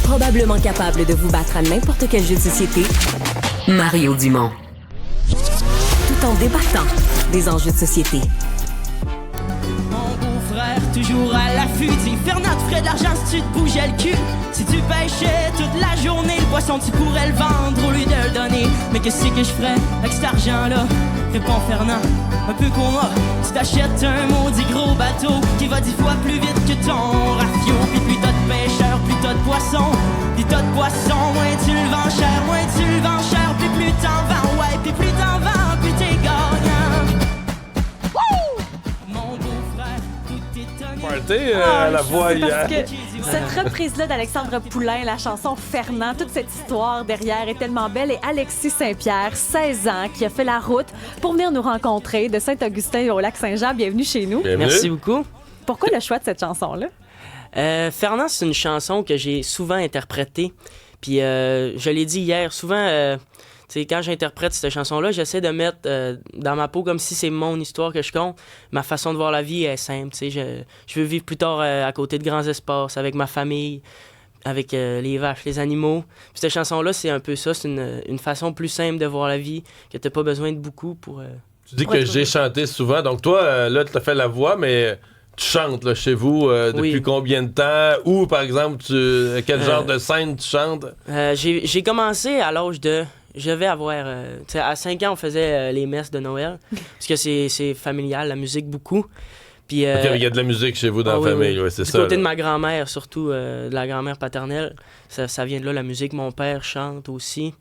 Probablement capable de vous battre à n'importe quel jeu de société, Mario Dumont. Tout en débattant des enjeux de société. Mon beau-frère, toujours à l'affût, dis Fernand, tu ferais de l'argent si tu te bougeais le cul. Si tu pêchais toute la journée, le poisson tu pourrais le vendre au lieu de le donner. Mais qu'est-ce que je ferais avec cet argent-là? Répond Fernand, un peu comme moi. Tu t'achètes un maudit gros bateau qui va 10 fois plus vite que ton rafio. Puis plus t'as de pêcheurs, plus t'as de poissons. Puis t'as de poissons, moins tu le vends cher, moins tu le vends cher. Puis plus t'en vends, ouais, puis plus t'en vends, plus t'es gagnant. Mon beau-frère, tout est tonné. Party à la voix hier. Cette reprise-là d'Alexandre Poulain, la chanson Fernand, toute cette histoire derrière est tellement belle. Et Alexis Saint-Pierre, 16 ans, qui a fait la route pour venir nous rencontrer de Saint-Augustin au Lac-Saint-Jean. Bienvenue chez nous. Bienvenue. Merci beaucoup. Pourquoi le choix de cette chanson-là? Fernand, c'est une chanson que j'ai souvent interprétée. Puis je l'ai dit hier, souvent, quand j'interprète cette chanson-là, j'essaie de mettre dans ma peau comme si c'est mon histoire que je compte. Ma façon de voir la vie est simple. Je veux vivre plus tard à côté de grands espaces, avec ma famille, avec les vaches, les animaux. Puis cette chanson-là, c'est un peu ça. C'est une façon plus simple de voir la vie, que t'as pas besoin de beaucoup pour... Tu dis que j'ai chanté souvent. Donc toi, là, tu as fait la voix, mais tu chantes là, chez vous depuis combien de temps? Ou, par exemple, quel genre de scène tu chantes? J'ai commencé à l'âge de... Je vais avoir... à 5 ans, on faisait les messes de Noël. Parce que c'est familial, la musique, beaucoup. Puis, OK, il y a de la musique chez vous dans la famille, oui, c'est ça. Du côté là. de ma grand-mère, surtout de la grand-mère paternelle, ça vient de là, la musique. Mon père chante aussi.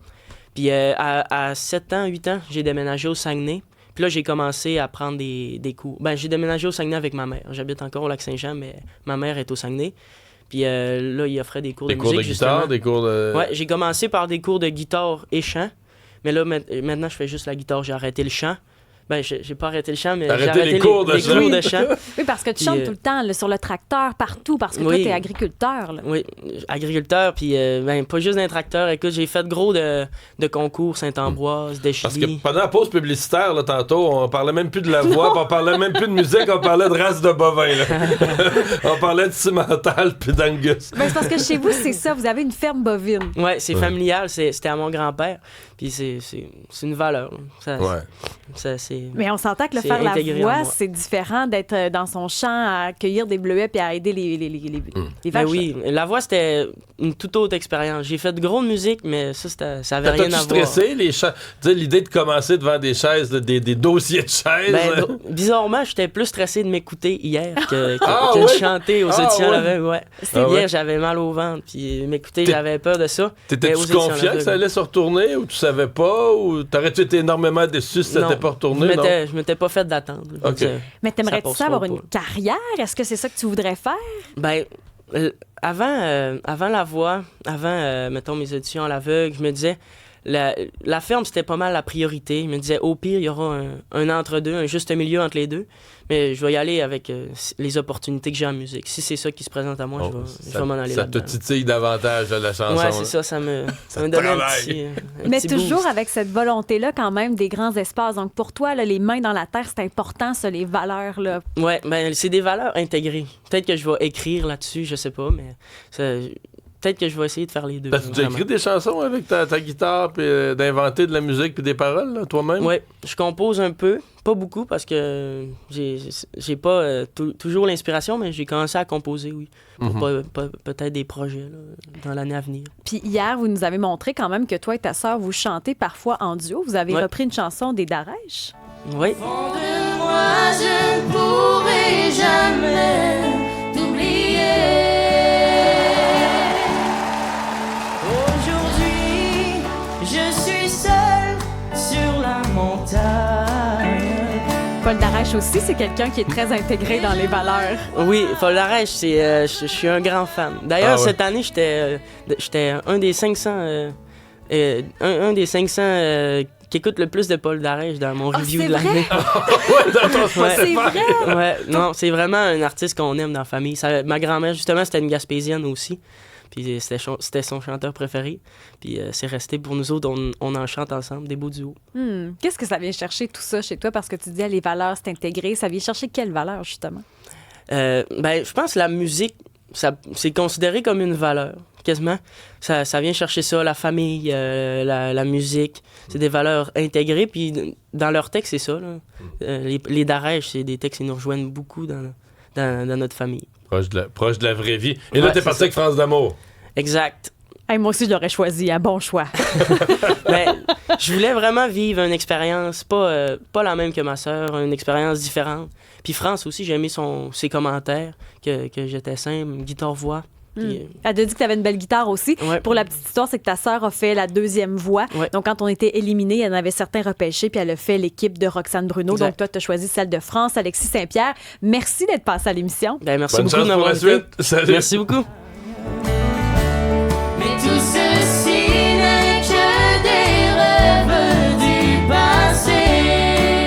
Puis à 7 ans, 8 ans, j'ai déménagé au Saguenay. Puis là, j'ai commencé à prendre des cours. Ben, j'ai déménagé au Saguenay avec ma mère. J'habite encore au Lac-Saint-Jean, mais ma mère est au Saguenay. Puis là, il offrait des cours de musique, Des cours de guitare, des cours de... Ouais, j'ai commencé par des cours de guitare et chant. Mais là, maintenant, je fais juste la guitare. J'ai arrêté le chant. Ben, j'ai pas arrêté le chant, mais j'ai arrêté les cours de chant. Oui, parce que tu chantes tout le temps là, sur le tracteur, partout, parce que toi, t'es agriculteur. Là. Oui, agriculteur, puis pas juste d'un tracteur. Écoute, j'ai fait gros de concours Saint-Ambroise, de Parce Chili. que pendant la pause publicitaire, là, tantôt, on parlait même plus de la voix, on parlait même plus de musique, on parlait de race de bovins. Là. On parlait de cimental puis d'angus. Ben, c'est parce que chez vous, c'est ça, vous avez une ferme bovine. Oui, c'est familial, c'était à mon grand-père. Puis c'est une valeur. Là. C'est... Mais on s'entend que le faire la voix, c'est différent d'être dans son champ à cueillir des bleuets puis à aider les vaches. Ben oui, la voix, c'était une toute autre expérience. J'ai fait de grosses musiques, mais ça avait rien à voir. T'as-tu stressé, l'idée de commencer devant des chaises, des dossiers de chaises? Ben, bizarrement, j'étais plus stressé de m'écouter hier que de chanter aux éditions Laveugle. Ouais. Hier, j'avais mal au ventre, puis m'écouter, j'avais peur de ça. T'étais-tu confiant que ça allait se retourner, ou tu savais pas, ou t'aurais-tu été énormément déçu si ça n'était pas retourné? Je m'étais pas fait d'attendre. Okay. Mais t'aimerais-tu ça avoir une carrière? Est-ce que c'est ça que tu voudrais faire? Ben, avant la voix, mettons, mes auditions à l'aveugle, je me disais, la ferme, c'était pas mal la priorité. Je me disais, au pire, il y aura un entre-deux, un juste milieu entre les deux. Mais je vais y aller avec les opportunités que j'ai en musique. Si c'est ça qui se présente à moi, je vais m'en aller là-dedans. Ça te titille davantage, la chanson. Ouais, c'est ça me donne un petit Mais petit toujours boost. avec cette volonté-là, quand même, des grands espaces. Donc, pour toi, là, les mains dans la terre, c'est important, ça, les valeurs, là. Ouais, ben c'est des valeurs intégrées. Peut-être que je vais écrire là-dessus, je sais pas, mais peut-être que je vais essayer de faire les deux. T'as déjà écrit des chansons avec ta guitare, puis d'inventer de la musique puis des paroles, là, toi-même? Ouais, je compose un peu, pas beaucoup, parce que j'ai pas toujours l'inspiration, mais j'ai commencé à composer, oui, pour peut-être des projets là, dans l'année à venir. Puis hier, vous nous avez montré quand même que toi et ta sœur, vous chantez parfois en duo. Vous avez repris une chanson des Darèches. Oui. Fond de moi, je ne pourrai jamais t'oublier. Aujourd'hui, je suis seul sur la montagne. Paul Darèche aussi, c'est quelqu'un qui est très intégré dans les valeurs. Oui, Paul Darèche, je suis un grand fan. D'ailleurs, cette année, j'étais un des 500... un des 500 qui écoute le plus de Paul Darèche dans mon review de l'année. Ouais, dans ton C'est vrai? Ouais, non, c'est vraiment un artiste qu'on aime dans la famille. Ma grand-mère, justement, c'était une Gaspésienne aussi. Puis c'était son chanteur préféré. Puis c'est resté pour nous autres, on en chante ensemble, des beaux duos. Qu'est-ce que ça vient chercher tout ça chez toi? Parce que tu dis les valeurs, c'est intégré. Ça vient chercher quelles valeurs, justement? Ben, je pense que la musique, c'est considéré comme une valeur. quasiment. Ça vient chercher ça, la famille, la musique. C'est des valeurs intégrées. Puis dans leurs textes, c'est ça. Là. Les Darèche, c'est des textes qui nous rejoignent beaucoup dans notre famille. Proche de la vraie vie. Et là, t'es parti avec France d'amour. Exact. Hey, moi aussi, je l'aurais choisi. Un bon choix. Ben, je voulais vraiment vivre une expérience, pas la même que ma sœur, une expérience différente. Puis France aussi, j'ai aimé ses commentaires, que j'étais simple, guitare-voix. Puis, Elle t'a dit que tu avais une belle guitare aussi. Ouais. Pour la petite histoire, c'est que ta sœur a fait la deuxième voix. Ouais. Donc, quand on était éliminés, il y en avait certains repêchés, puis elle a fait l'équipe de Roxane Bruno. Exact. Donc, toi, tu as choisi celle de France, Alexis Saint-Pierre. Merci d'être passé à l'émission. ben, merci Bonne beaucoup chance de pour m'avoir la invité. suite. Salut. Merci beaucoup.